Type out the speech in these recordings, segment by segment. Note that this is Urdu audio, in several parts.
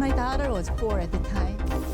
My daughter was 4 at the time.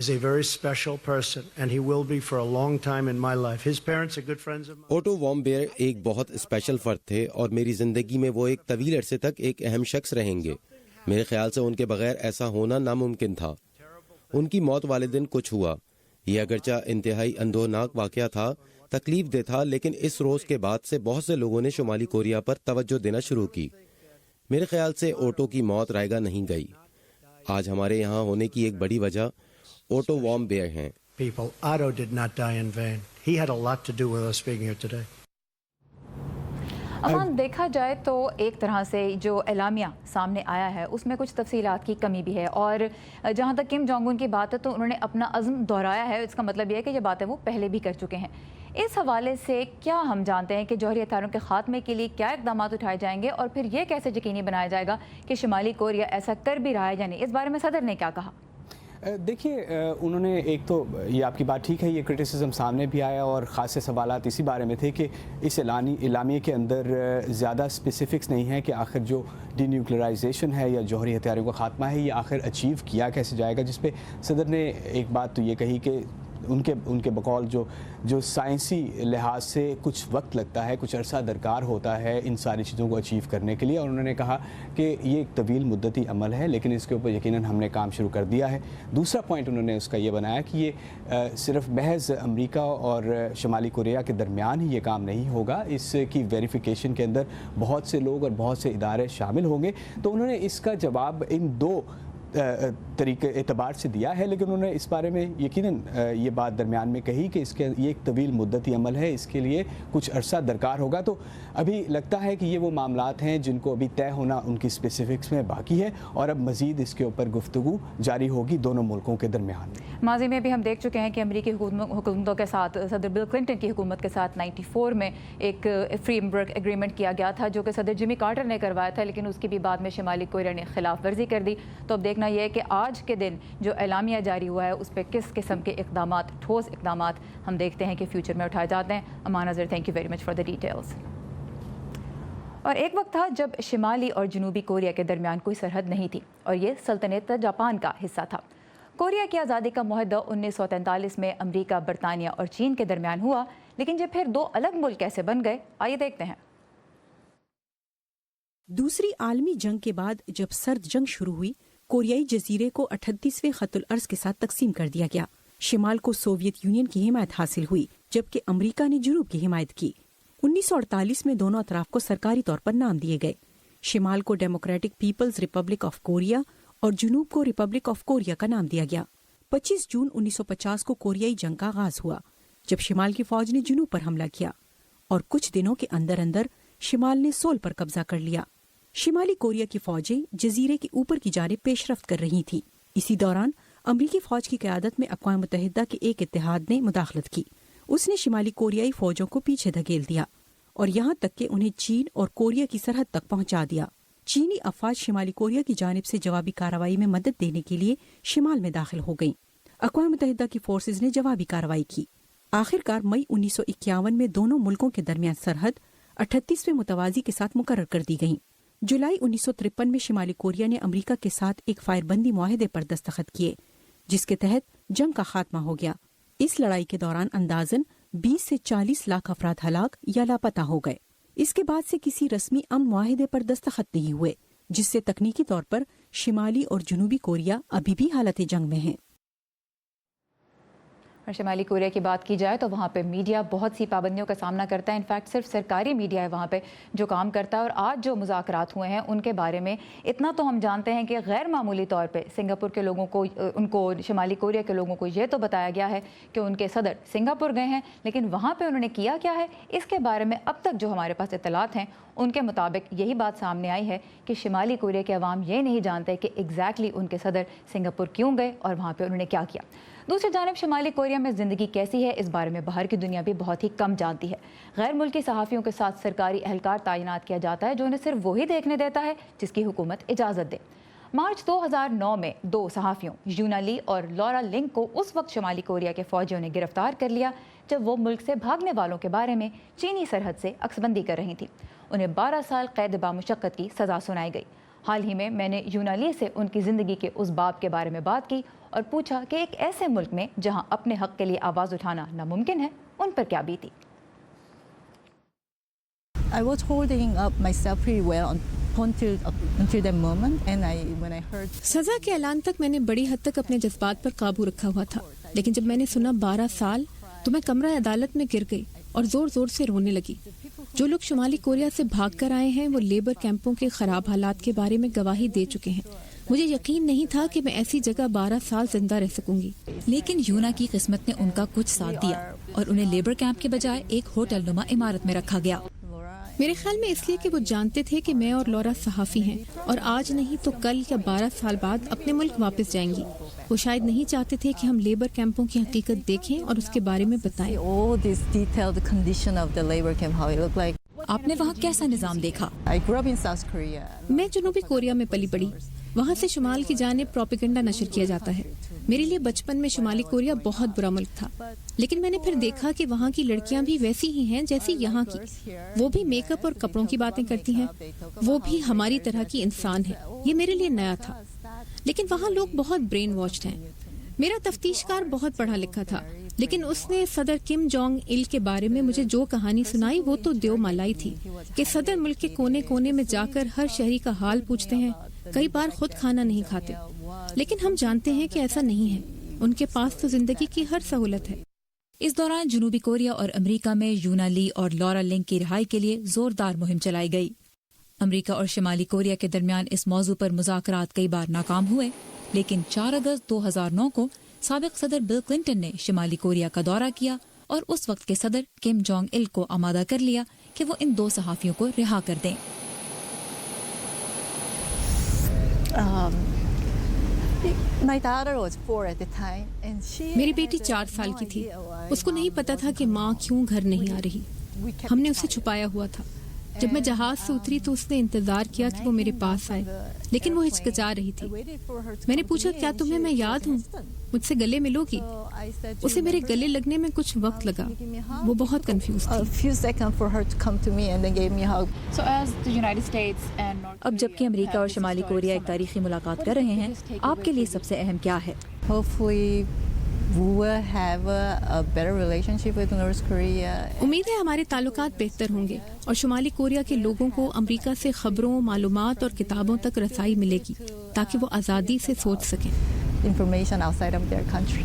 He's a very special person, and he will be for a long time in my life. His parents are good friends of mine. Auto warm beer ایک بہت اسپیشل فرد تھے اور میری زندگی میں وہ ایک طویل عرصے تک ایک اہم شخص رہیں گے. میرے خیال سے ان کے بغیر ایسا ہونا ناممکن تھا. ان کی موت والے دن کچھ ہوا. یہ اگرچہ انتہائی اندوہناک واقعہ تھا، تکلیف دہ تھا، لیکن اس روز کے بعد سے بہت سے لوگوں نے شمالی کوریا پر توجہ دینا شروع کی. میرے خیال سے اوٹو کی موت رائے گاہ نہیں گئی. آج ہمارے یہاں ہونے کی ایک بڑی وجہ اوٹو وارم بیئر ہیں. People, Otto did not die in vain. He had a lot to do with us being here today. امان، دیکھا جائے تو ایک طرح سے جو اعلامیہ سامنے آیا ہے اس میں کچھ تفصیلات کی کمی بھی ہے، اور جہاں تک کم جونگ ان کی بات ہے تو انہوں نے اپنا عزم دہرایا ہے. اس کا مطلب یہ ہے کہ یہ باتیں وہ پہلے بھی کر چکے ہیں. اس حوالے سے کیا ہم جانتے ہیں کہ جوہری ہتھیاروں کے خاتمے کے لیے کیا اقدامات اٹھائے جائیں گے، اور پھر یہ کیسے یقینی بنایا جائے گا کہ شمالی کوریا ایسا کر بھی رہا ہے یا نہیں؟ اس بارے میں صدر نے کیا کہا؟ دیکھیے، انہوں نے ایک تو یہ آپ کی بات ٹھیک ہے، یہ کرٹیسزم سامنے بھی آیا اور خاص سے سوالات اسی بارے میں تھے کہ اس اعلامیے کے اندر زیادہ اسپیسیفکس نہیں ہے کہ آخر جو ڈی نیوکلرائزیشن ہے یا جوہری ہتھیاروں کا خاتمہ ہے یہ آخر اچیو کیا کیسے جائے گا. جس پہ صدر نے ایک بات تو یہ کہی کہ ان کے بقول جو سائنسی لحاظ سے کچھ وقت لگتا ہے، کچھ عرصہ درکار ہوتا ہے ان ساری چیزوں کو اچیو کرنے کے لیے، اور انہوں نے کہا کہ یہ ایک طویل مدتی عمل ہے لیکن اس کے اوپر یقیناً ہم نے کام شروع کر دیا ہے. دوسرا پوائنٹ انہوں نے اس کا یہ بنایا کہ یہ صرف محض امریکہ اور شمالی کوریا کے درمیان ہی یہ کام نہیں ہوگا، اس کی ویریفیکیشن کے اندر بہت سے لوگ اور بہت سے ادارے شامل ہوں گے. تو انہوں نے اس کا جواب ان دو طریقے اعتبار سے دیا ہے، لیکن انہوں نے اس بارے میں یقیناً یہ بات درمیان میں کہی کہ یہ ایک طویل مدتی عمل ہے، اس کے لیے کچھ عرصہ درکار ہوگا. تو ابھی لگتا ہے کہ یہ وہ معاملات ہیں جن کو ابھی طے ہونا ان کی اسپیسیفکس میں باقی ہے، اور اب مزید اس کے اوپر گفتگو جاری ہوگی دونوں ملکوں کے درمیان. ماضی میں بھی ہم دیکھ چکے ہیں کہ امریکی حکومتوں کے ساتھ، صدر بل کلنٹن کی حکومت کے ساتھ 94 میں ایک فریم ورک ایگریمنٹ کیا گیا تھا جو کہ صدر جمی کارٹر نے کروایا تھا، لیکن اس کی بھی بعد میں شمالی کوریا نے خلاف ورزی کر دی. تو اب دیکھنا یہ ہے کہ آج کے دن جو اعلامیہ جاری ہوا ہے اس پہ کس قسم کے اقدامات، ٹھوس اقدامات ہم دیکھتے ہیں کہ فیوچر میں اٹھائے جاتے ہیں. امان Azhar, thank you very much for the details. اور ایک وقت تھا جب شمالی اور جنوبی کوریا کے درمیان کوئی سرحد نہیں تھی، اور یہ سلطنت جاپان کا حصہ تھا. کوریا کی آزادی کا معاہدہ 1943 میں امریکہ، برطانیہ اور چین کے درمیان ہوا، لیکن یہ پھر دو الگ ملک کیسے بن گئے، آئیے دیکھتے ہیں. دوسری عالمی جنگ کے بعد جب سرد جنگ شروع ہوئی، کوریائی جزیرے کو 38ویں خط الارض کے ساتھ تقسیم کر دیا گیا. شمال کو سوویت یونین کی حمایت حاصل ہوئی، جبکہ امریکہ نے جنوب کی حمایت کی. 1948 میں دونوں اطراف کو سرکاری طور پر نام دیے گئے. شمال کو democratic people's republic of Korea اور جنوب کو ریپبلک آف کوریا کا نام دیا گیا. 25 جون 1950 کو کوریائی جنگ کا آغاز ہوا، جب شمال کی فوج نے جنوب پر حملہ کیا، اور کچھ دنوں کے اندر اندر شمال نے سول پر قبضہ کر لیا. شمالی کوریا کی فوجیں جزیرے کے اوپر کی جانب پیش رفت کر رہی تھیں. اسی دوران امریکی فوج کی قیادت میں اقوام متحدہ کے ایک اتحاد نے مداخلت کی. اس نے شمالی کوریائی فوجوں کو پیچھے دھکیل دیا اور یہاں تک کہ انہیں چین اور کوریا کی سرحد تک پہنچا دیا. چینی افواج شمالی کوریا کی جانب سے جوابی کارروائی میں مدد دینے کے لیے شمال میں داخل ہو گئیں. اقوام متحدہ کی فورسز نے جوابی کارروائی کی. آخرکار مئی 1951 میں دونوں ملکوں کے درمیان سرحد 38ویں متوازی کے ساتھ مقرر کر دی گئیں. جولائی 1953 میں شمالی کوریا نے امریکہ کے ساتھ ایک فائر بندی معاہدے پر دستخط کیے، جس کے تحت جنگ کا خاتمہ ہو گیا. اس لڑائی کے دوران اندازاً 20 سے 40 لاکھ افراد ہلاک یا لاپتہ ہو گئے. اس کے بعد سے کسی رسمی امن معاہدے پر دستخط نہیں ہوئے، جس سے تکنیکی طور پر شمالی اور جنوبی کوریا ابھی بھی حالت جنگ میں ہیں. اور شمالی کوریا کی بات کی جائے تو وہاں پہ میڈیا بہت سی پابندیوں کا سامنا کرتا ہے. انفیکٹ صرف سرکاری میڈیا ہے وہاں پہ جو کام کرتا ہے. اور آج جو مذاکرات ہوئے ہیں ان کے بارے میں اتنا تو ہم جانتے ہیں کہ غیر معمولی طور پہ سنگاپور کے لوگوں کو، ان کو شمالی کوریا کے لوگوں کو یہ تو بتایا گیا ہے کہ ان کے صدر سنگاپور گئے ہیں، لیکن وہاں پہ انہوں نے کیا کیا ہے اس کے بارے میں اب تک جو ہمارے پاس اطلاعات ہیں ان کے مطابق یہی بات سامنے آئی ہے کہ شمالی کوریا کے عوام یہ نہیں جانتے کہ ایگزیکٹلی ان کے صدر سنگاپور کیوں گئے اور وہاں پہ انہوں نے کیا کیا. دوسری جانب شمالی کوریا میں زندگی کیسی ہے اس بارے میں باہر کی دنیا بھی بہت ہی کم جانتی ہے. غیر ملکی صحافیوں کے ساتھ سرکاری اہلکار تعینات کیا جاتا ہے جو انہیں صرف وہی دیکھنے دیتا ہے جس کی حکومت اجازت دے. مارچ 2009 میں 2 صحافیوں یونا لی اور لورا لنگ کو اس وقت شمالی کوریا کے فوجیوں نے گرفتار کر لیا جب وہ ملک سے بھاگنے والوں کے بارے میں چینی سرحد سے عکس بندی کر رہی تھی. انہیں 12 سال قید بامشقت کی سزا سنائی گئی. حال ہی میں نے یونا لی سے ان کی زندگی کے اس باب کے بارے میں بات کی اور پوچھا کہ ایک ایسے ملک میں جہاں اپنے حق کے لیے آواز اٹھانا ناممکن ہے ان پر کیا بیتی. I was holding up myself pretty well until that moment, and when I heard سزا کے اعلان تک میں نے بڑی حد تک اپنے جذبات پر قابو رکھا ہوا تھا، لیکن جب میں نے سنا 12 سال تو میں کمرہ عدالت میں گر گئی اور زور زور سے رونے لگی. جو لوگ شمالی کوریا سے بھاگ کر آئے ہیں وہ لیبر کیمپوں کے خراب حالات کے بارے میں گواہی دے چکے ہیں. مجھے یقین نہیں تھا کہ میں ایسی جگہ 12 سال زندہ رہ سکوں گی. لیکن یونا کی قسمت نے ان کا کچھ ساتھ دیا اور انہیں لیبر کیمپ کے بجائے ایک ہوٹل نما عمارت میں رکھا گیا. میرے خیال میں اس لیے کہ وہ جانتے تھے کہ میں اور لورا صحافی ہیں اور آج نہیں تو کل یا 12 سال بعد اپنے ملک واپس جائیں گی. وہ شاید نہیں چاہتے تھے کہ ہم لیبر کیمپوں کی حقیقت دیکھیں اور اس کے بارے میں بتائیں. all this detailed condition of the labor camp, how it looked like. آپ نے وہاں کیسا نظام دیکھا؟ I grew up in South Korea. میں جنوبی کوریا میں پلی بڑی. وہاں سے شمال کی جانب پروپیگنڈا نشر کیا جاتا ہے. میرے لیے بچپن میں شمالی کوریا بہت برا ملک تھا، لیکن میں نے پھر دیکھا کہ وہاں کی لڑکیاں بھی ویسی ہی ہیں جیسی یہاں کی. وہ بھی میک اپ اور کپڑوں کی باتیں کرتی ہیں، وہ بھی ہماری طرح کی انسان ہے. یہ میرے لیے نیا تھا، لیکن وہاں لوگ بہت برین واچڈ ہیں. میرا تفتیش کار بہت پڑھا لکھا تھا، لیکن اس نے صدر کم جونگ ایل کے بارے میں مجھے جو کہانی سنائی وہ تو دیو مالائی تھی کہ صدر ملک کے کونے کونے میں جا کر ہر شہری کا حال پوچھتے ہیں، کئی بار خود کھانا نہیں کھاتے. لیکن ہم جانتے ہیں کہ ایسا نہیں ہے. ان کے پاس تو زندگی کی ہر سہولت ہے. اس دوران جنوبی کوریا اور امریکہ میں یونا لی اور لورا لنگ کی رہائی کے لیے زوردار مہم چلائی گئی. امریکہ اور شمالی کوریا کے درمیان اس موضوع پر مذاکرات کئی بار ناکام ہوئے، لیکن 4 اگست 2009 کو سابق صدر بل کلنٹن نے شمالی کوریا کا دورہ کیا اور اس وقت کے صدر کم جونگ ایل کو آمادہ کر لیا کہ وہ ان 2 صحافیوں کو رہا کر دیں. My daughter was 4 at the time, and she. میری بیٹی 4 سال کی تھی. اس کو نہیں پتا تھا کہ ماں کیوں گھر نہیں آ رہی. ہم نے اسے چھپایا ہوا تھا. جب میں جہاز سے اتری تو اس نے انتظار کیا کہ وہ میرے پاس آئے، لیکن وہ ہچکچا رہی تھی. میں نے پوچھا، کیا تمہیں میں یاد ہوں؟ مجھ سے گلے ملو گی؟ اسے میرے گلے لگنے میں کچھ وقت لگا. وہ بہت کنفیوز تھی. A few seconds for her to come to me and then gave me a hug. So as the United States and North اب جبکہ امریکہ اور شمالی کوریا ایک تاریخی ملاقات کر رہے ہیں، آپ کے لیے سب سے اہم کیا ہے؟ Hopefully we will have a better relationship with North Korea. امید ہے ہمارے تعلقات بہتر ہوں گے اور شمالی کوریا کے لوگوں کو امریکہ سے خبروں، معلومات اور کتابوں تک رسائی ملے گی تاکہ وہ آزادی سے سوچ سکیں. Information outside of their country.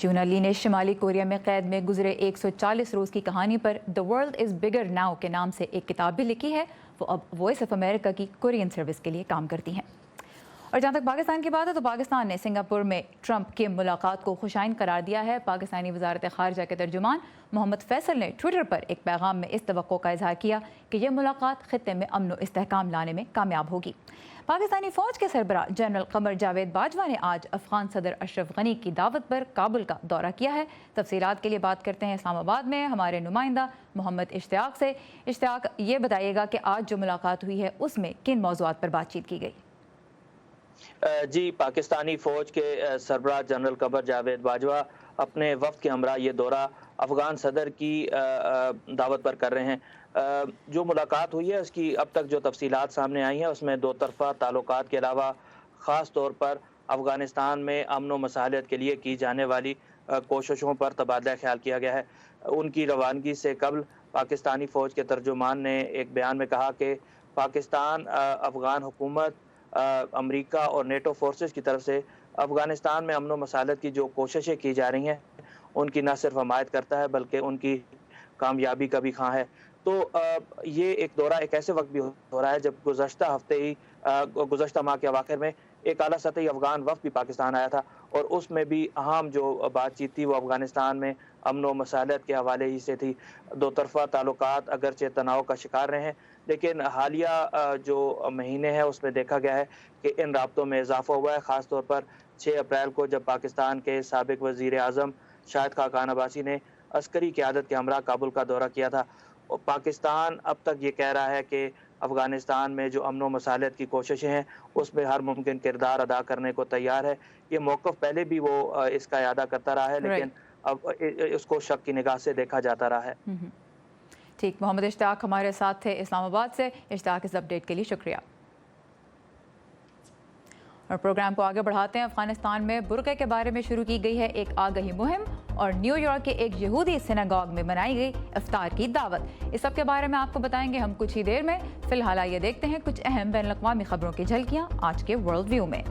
یونا لی نے شمالی کوریا میں قید میں گزرے 140 روز کی کہانی پر The World is Bigger Now کے نام سے ایک کتاب بھی لکھی ہے. وہ اب وائس آف امریکہ کی کورین سروس کے لیے کام کرتی ہیں. اور جہاں تک پاکستان کی بات ہے تو پاکستان نے سنگاپور میں ٹرمپ کی ملاقات کو خوشائن قرار دیا ہے. پاکستانی وزارت خارجہ کے ترجمان محمد فیصل نے ٹویٹر پر ایک پیغام میں اس توقع کا اظہار کیا کہ یہ ملاقات خطے میں امن و استحکام لانے میں کامیاب ہوگی. پاکستانی فوج کے سربراہ جنرل قمر جاوید باجوہ نے آج افغان صدر اشرف غنی کی دعوت پر کابل کا دورہ کیا ہے. تفصیلات کے لیے بات کرتے ہیں اسلام آباد میں ہمارے نمائندہ محمد اشتیاق سے. اشتیاق، یہ بتائیے گا کہ آج جو ملاقات ہوئی ہے اس میں کن موضوعات پر بات چیت کی گئی؟ جی، پاکستانی فوج کے سربراہ جنرل قمر جاوید باجوہ اپنے وفد کے ہمراہ یہ دورہ افغان صدر کی دعوت پر کر رہے ہیں. جو ملاقات ہوئی ہے اس کی اب تک جو تفصیلات سامنے آئی ہیں اس میں 2 طرفہ تعلقات کے علاوہ خاص طور پر افغانستان میں امن و مصالحت کے لیے کی جانے والی کوششوں پر تبادلہ خیال کیا گیا ہے. ان کی روانگی سے قبل پاکستانی فوج کے ترجمان نے ایک بیان میں کہا کہ پاکستان افغان حکومت، امریکہ اور نیٹو فورسز کی طرف سے افغانستان میں امن و مصالحت کی جو کوششیں کی جا رہی ہیں ان کی نہ صرف حمایت کرتا ہے بلکہ ان کی کامیابی کا بھی خواہاں ہے. تو یہ ایک دورہ ایک ایسے وقت بھی ہو رہا ہے جب گزشتہ ماہ کے اواخر میں ایک اعلیٰ سطحی افغان وفد بھی پاکستان آیا تھا اور اس میں بھی اہم جو بات چیت تھی وہ افغانستان میں امن و مصالحت کے حوالے ہی سے تھی. 2 طرفہ تعلقات اگرچہ تناؤ کا شکار رہے ہیں لیکن حالیہ جو مہینے ہیں اس میں دیکھا گیا ہے کہ ان رابطوں میں اضافہ ہوا ہے. خاص طور پر 6 اپریل کو جب پاکستان کے سابق وزیر اعظم شاہد خاقان عباسی نے عسکری قیادت کے ہمراہ کابل کا دورہ کیا تھا. پاکستان اب تک یہ کہہ رہا ہے کہ افغانستان میں جو امن و مصالحت کی کوششیں ہیں اس میں ہر ممکن کردار ادا کرنے کو تیار ہے. یہ موقف پہلے بھی وہ اس کا اعادہ کرتا رہا ہے لیکن اب اس کو شک کی نگاہ سے دیکھا جاتا رہا ہے. ٹھیک، محمد اشتیاق ہمارے ساتھ تھے اسلام آباد سے. اشتیاق اس اپڈیٹ کے لیے شکریہ. اور پروگرام کو آگے بڑھاتے ہیں. افغانستان میں برقعے کے بارے میں شروع کی گئی ہے ایک آگہی مہم اور نیو یارک کے ایک یہودی سیناگوگ میں منائی گئی افطار کی دعوت. اس سب کے بارے میں آپ کو بتائیں گے ہم کچھ ہی دیر میں. فی الحال آئیے دیکھتے ہیں کچھ اہم بین الاقوامی خبروں کی جھلکیاں آج کے ورلڈ ویو میں.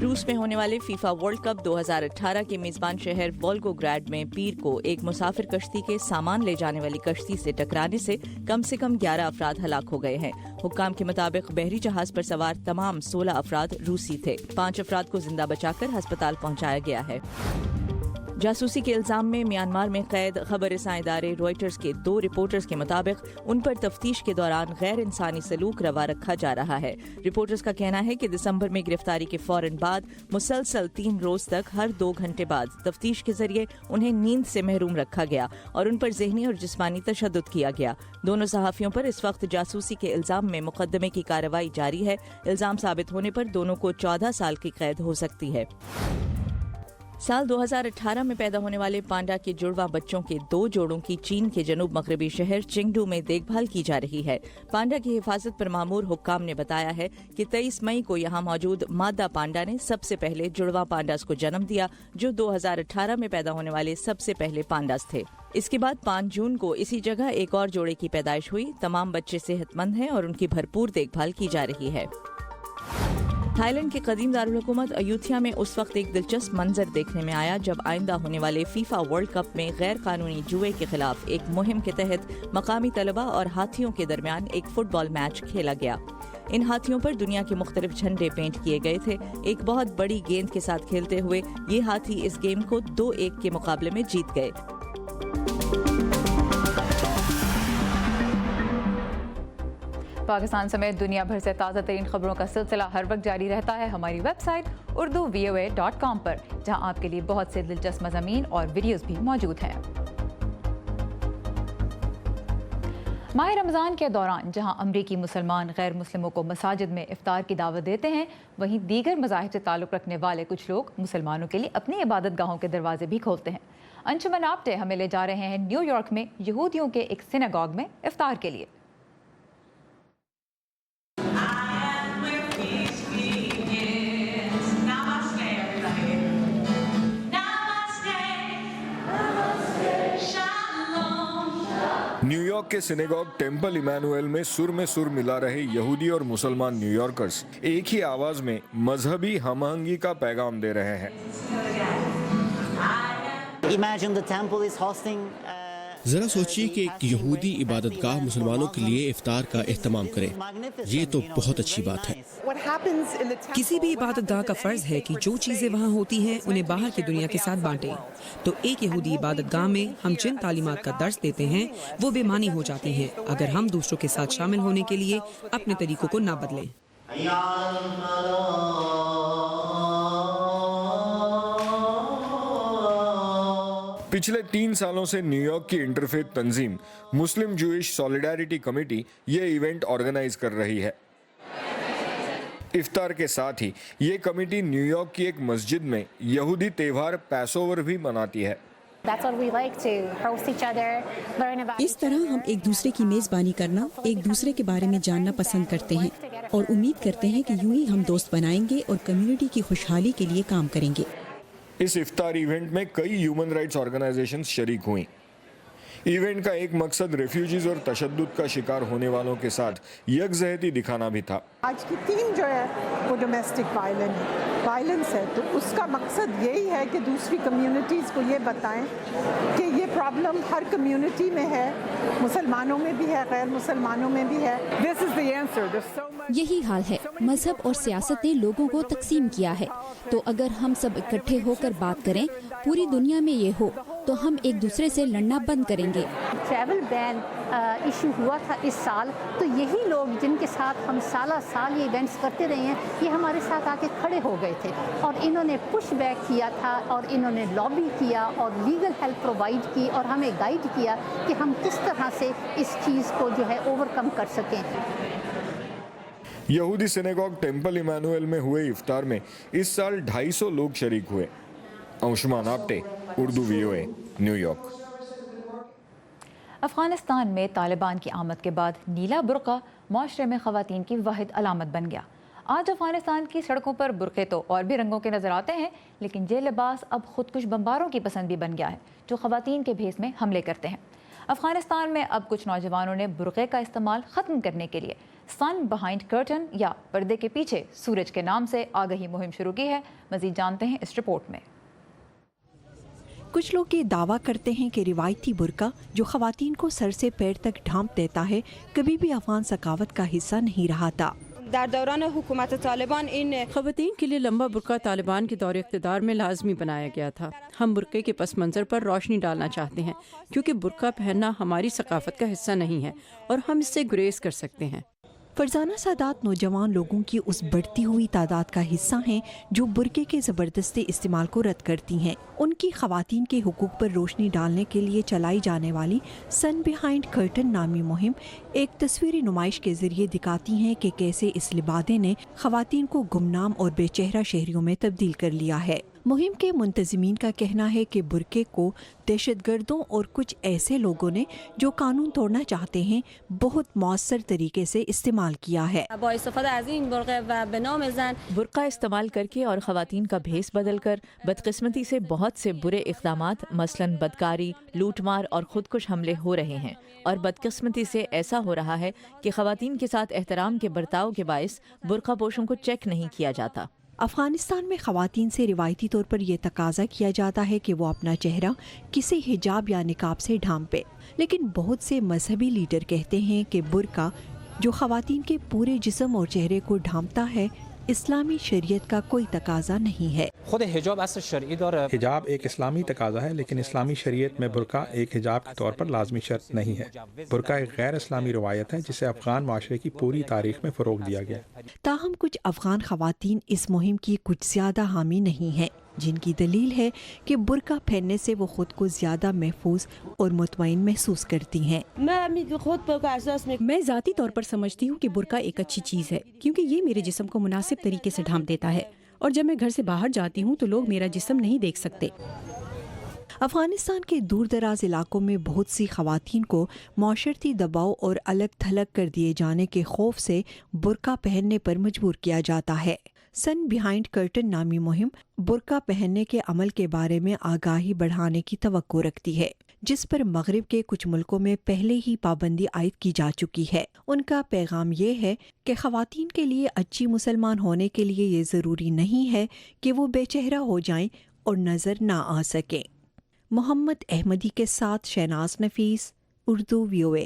روس میں ہونے والے فیفا ورلڈ کپ 2018 کے میزبان شہر وولگوگراڈ میں پیر کو ایک مسافر کشتی کے سامان لے جانے والی کشتی سے ٹکرانے سے کم 11 افراد ہلاک ہو گئے ہیں. حکام کے مطابق بحری جہاز پر سوار تمام 16 افراد روسی تھے. 5 افراد کو زندہ بچا کر ہسپتال پہنچایا گیا ہے. جاسوسی کے الزام میں میانمار میں قید خبر رساں ادارے روئٹرز کے 2 رپورٹرز کے مطابق ان پر تفتیش کے دوران غیر انسانی سلوک روا رکھا جا رہا ہے. رپورٹرز کا کہنا ہے کہ دسمبر میں گرفتاری کے فوراً بعد مسلسل 3 روز تک ہر 2 گھنٹے بعد تفتیش کے ذریعے انہیں نیند سے محروم رکھا گیا اور ان پر ذہنی اور جسمانی تشدد کیا گیا. دونوں صحافیوں پر اس وقت جاسوسی کے الزام میں مقدمے کی کارروائی جاری ہے. الزام ثابت ہونے پر دونوں کو 14 سال کی قید ہو سکتی ہے. سال 2018 میں پیدا ہونے والے پانڈا کے جڑواں بچوں کے 2 جوڑوں کی چین کے جنوب مغربی شہر چنگڈو میں دیکھ بھال کی جا رہی ہے. پانڈا کی حفاظت پر مامور حکام نے بتایا ہے کہ 23 مئی کو یہاں موجود مادہ پانڈا نے سب سے پہلے جڑواں پانڈاز کو جنم دیا جو 2018 میں پیدا ہونے والے سب سے پہلے پانڈاز تھے. اس کے بعد 5 جون کو اسی جگہ ایک اور جوڑے کی پیدائش ہوئی. تمام بچے صحت مند ہیں اور ان کی بھرپور دیکھ بھال کی جا رہی ہے. تھائی لینڈ کے قدیم دارالحکومت ایودھیا میں اس وقت ایک دلچسپ منظر دیکھنے میں آیا جب آئندہ ہونے والے فیفا ورلڈ کپ میں غیر قانونی جوئے کے خلاف ایک مہم کے تحت مقامی طلبہ اور ہاتھیوں کے درمیان ایک فٹ بال میچ کھیلا گیا. ان ہاتھیوں پر دنیا کے مختلف جھنڈے پینٹ کیے گئے تھے. ایک بہت بڑی گیند کے ساتھ کھیلتے ہوئے یہ ہاتھی اس گیم کو 2-1 کے مقابلے میں جیت گئے. پاکستان سمیت دنیا بھر سے تازہ ترین خبروں کا سلسلہ ہر وقت جاری رہتا ہے ہماری ویب سائٹ urduvoa.com پر, جہاں آپ کے لیے بہت سے دلچسپ مضامین اور ویڈیوز بھی موجود ہیں. ماہ رمضان کے دوران جہاں امریکی مسلمان غیر مسلموں کو مساجد میں افطار کی دعوت دیتے ہیں, وہیں دیگر مذاہب سے تعلق رکھنے والے کچھ لوگ مسلمانوں کے لیے اپنی عبادت گاہوں کے دروازے بھی کھولتے ہیں. انشمن آپٹے ہمیں لے جا رہے ہیں نیو یارک میں یہودیوں کے ایک سیناگوگ میں افطار کے لیے. نیو یارک کے سیناگوگ ٹیمپل ایمانویل میں سر ملا رہے یہودی اور مسلمان نیو یارکرز ایک ہی آواز میں مذہبی ہم آہنگی کا پیغام دے رہے ہیں. ذرا سوچیے کہ ایک یہودی عبادت گاہ مسلمانوں کے لیے افطار کا اہتمام کرے. یہ تو بہت اچھی بات ہے. کسی بھی عبادت گاہ کا فرض ہے کہ جو چیزیں وہاں ہوتی ہیں انہیں باہر کی دنیا کے ساتھ بانٹیں. تو ایک یہودی عبادت گاہ میں ہم جن تعلیمات کا درس دیتے ہیں وہ بے معنی ہو جاتی ہیں اگر ہم دوسروں کے ساتھ شامل ہونے کے لیے اپنے طریقوں کو نہ بدلیں. پچھلے 3 سالوں سے نیو یارک کی انٹرفیتھ تنظیم مسلم جوئش سالیڈیرٹی کمیٹی یہ ایونٹ آرگنائز کر رہی ہے. افطار کے ساتھ ہی یہ کمیٹی نیو یارک کی ایک مسجد میں یہودی تہوار پیس اوور بھی مناتی ہے. اس طرح ہم ایک دوسرے کی میزبانی کرنا, ایک دوسرے کے بارے میں جاننا پسند کرتے ہیں اور امید کرتے ہیں کہ یوں ہی ہم دوست بنائیں گے اور کمیونٹی کی خوشحالی کے لیے کام کریں گے. اس افطار ایونٹ میں کئی ہیومن رائٹس آرگنائزیشنز شریک ہوئیں. ایونٹ کا ایک مقصد ریفیوجیز اور تشدد کا شکار ہونے والوں کے ساتھ یکجہتی دکھانا بھی تھا. آج کی تھیم جو ہے وہ ڈومیسٹک وائلنس ہے, تو اس کا مقصد یہی ہے کہ دوسری کمیونٹیز کو یہ بتائیں کہ یہ پرابلم ہر کمیونٹی میں ہے, مسلمانوں میں بھی ہے, غیر مسلمانوں میں بھی ہے. This is the answer. یہی حال ہے. مذہب اور سیاست نے لوگوں کو تقسیم کیا ہے, تو اگر ہم سب اکٹھے ہو کر بات کریں, پوری دنیا میں یہ ہو, تو ہم ایک دوسرے سے لڑنا بند کریں گے. ٹریول بین ایشو ہوا تھا اس سال, تو یہی لوگ جن کے ساتھ ہم سالہ سال یہ ایونٹس کرتے رہے ہیں, یہ ہمارے ساتھ آ کے کھڑے ہو گئے تھے اور انہوں نے پش بیک کیا تھا اور انہوں نے لابی کیا اور لیگل ہیلپ پرووائڈ کی اور ہمیں گائیڈ کیا کہ ہم کس طرح سے اس چیز کو جو ہے اوور کم کر سکیں. یہودی سیناگوگ ٹیمپل ایمانویل میں ہوئے افطار میں اس سال 250 لوگ شریک ہوئے. Anshuman Apte, Urdu VOA, New York. Afghanistan میں طالبان کی آمد کے بعد نیلا برقع معاشرے میں خواتین کی واحد علامت بن گیا. آج افغانستان کی سڑکوں پر برقعے تو اور بھی رنگوں کے نظر آتے ہیں، لیکن یہ لباس اب خودکش بمباروں کی پسند بھی بن گیا ہے جو خواتین کے بھیس میں حملے کرتے ہیں. افغانستان میں اب کچھ نوجوانوں نے برقعے کا استعمال ختم کرنے کے لیے سن بہائنڈ کرٹن یا پردے کے پیچھے سورج کے نام سے آگہی مہم شروع کی ہے. مزید جانتے ہیں اس رپورٹ میں. کچھ لوگ یہ دعویٰ کرتے ہیں کہ روایتی برقع جو خواتین کو سر سے پیر تک ڈھانپ دیتا ہے کبھی بھی افغان ثقافت کا حصہ نہیں رہا تھا. در دوران حکومت طالبان خواتین کے لیے لمبا برقع طالبان کے دور اقتدار میں لازمی بنایا گیا تھا. ہم برقعے کے پس منظر پر روشنی ڈالنا چاہتے ہیں کیونکہ برقع پہننا ہماری ثقافت کا حصہ نہیں ہے اور ہم اس سے گریز کر سکتے ہیں. فرزانہ سادات نوجوان لوگوں کی اس بڑھتی ہوئی تعداد کا حصہ ہیں جو برقعے کے زبردستی استعمال کو رد کرتی ہیں. ان کی خواتین کے حقوق پر روشنی ڈالنے کے لیے چلائی جانے والی سن بہائنڈ کرٹن نامی مہم ایک تصویری نمائش کے ذریعے دکھاتی ہیں کہ کیسے اس لبادے نے خواتین کو گمنام اور بے چہرہ شہریوں میں تبدیل کر لیا ہے. مہم کے منتظمین کا کہنا ہے کہ برقعے کو دہشت گردوں اور کچھ ایسے لوگوں نے جو قانون توڑنا چاہتے ہیں بہت مؤثر طریقے سے استعمال کیا ہے. برقع استعمال کر کے اور خواتین کا بھیس بدل کر بدقسمتی سے بہت سے برے اقدامات مثلاً بدکاری، لوٹ مار اور خودکش حملے ہو رہے ہیں، اور بدقسمتی سے ایسا ہو رہا ہے کہ خواتین کے ساتھ احترام کے برتاؤ کے باعث برقع پوشوں کو چیک نہیں کیا جاتا. افغانستان میں خواتین سے روایتی طور پر یہ تقاضا کیا جاتا ہے کہ وہ اپنا چہرہ کسی حجاب یا نقاب سے ڈھانپے، لیکن بہت سے مذہبی لیڈر کہتے ہیں کہ برقع جو خواتین کے پورے جسم اور چہرے کو ڈھانپتا ہے اسلامی شریعت کا کوئی تقاضا نہیں ہے. خود حجاب اصل شرعی داره. حجاب ایک اسلامی تقاضا ہے، لیکن اسلامی شریعت میں برقع ایک حجاب کے طور پر لازمی شرط نہیں ہے. برقع ایک غیر اسلامی روایت ہے جسے افغان معاشرے کی پوری تاریخ میں فروغ دیا گیا. تاہم کچھ افغان خواتین اس مہم کی کچھ زیادہ حامی نہیں ہیں، جن کی دلیل ہے کہ برقع پہننے سے وہ خود کو زیادہ محفوظ اور مطمئن محسوس کرتی ہیں. میں ذاتی طور پر سمجھتی ہوں کہ برقع ایک اچھی چیز ہے کیونکہ یہ میرے جسم کو مناسب طریقے سے ڈھانپ دیتا ہے، اور جب میں گھر سے باہر جاتی ہوں تو لوگ میرا جسم نہیں دیکھ سکتے. افغانستان کے دور دراز علاقوں میں بہت سی خواتین کو معاشرتی دباؤ اور الگ تھلگ کر دیے جانے کے خوف سے برقع پہننے پر مجبور کیا جاتا ہے. سن بہائنڈ کرٹن نامی مہم برقع پہننے کے عمل کے بارے میں آگاہی بڑھانے کی توقع رکھتی ہے، جس پر مغرب کے کچھ ملکوں میں پہلے ہی پابندی عائد کی جا چکی ہے. ان کا پیغام یہ ہے کہ خواتین کے لیے اچھی مسلمان ہونے کے لیے یہ ضروری نہیں ہے کہ وہ بے چہرہ ہو جائیں اور نظر نہ آ سکیں. محمد احمدی کے ساتھ شہناز نفیس، اردو VOA.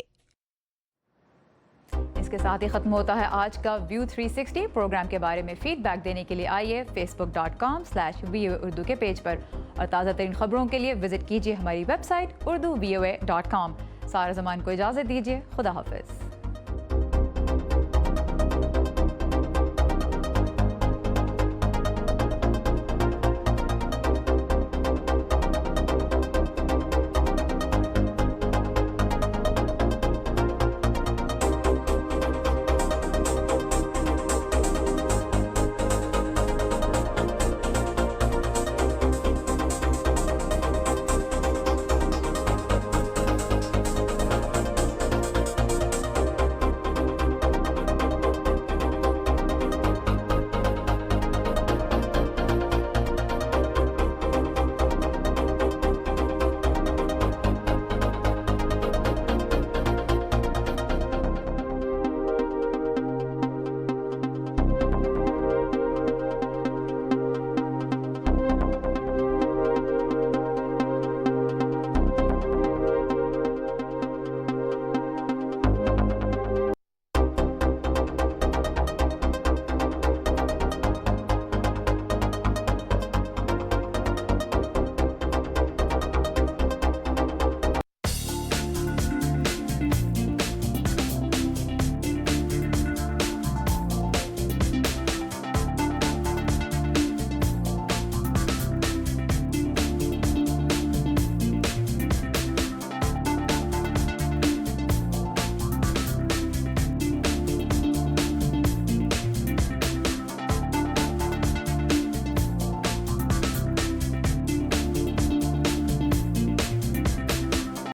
اس کے ساتھ ہی ختم ہوتا ہے آج کا ویو 360. پروگرام کے بارے میں فیڈ بیک دینے کے لیے آئیے facebook.com/VOA اردو کے پیج پر، اور تازہ ترین خبروں کے لیے وزٹ کیجیے ہماری ویب سائٹ urduvoa.com. سارا زمان کو اجازت دیجیے. خدا حافظ.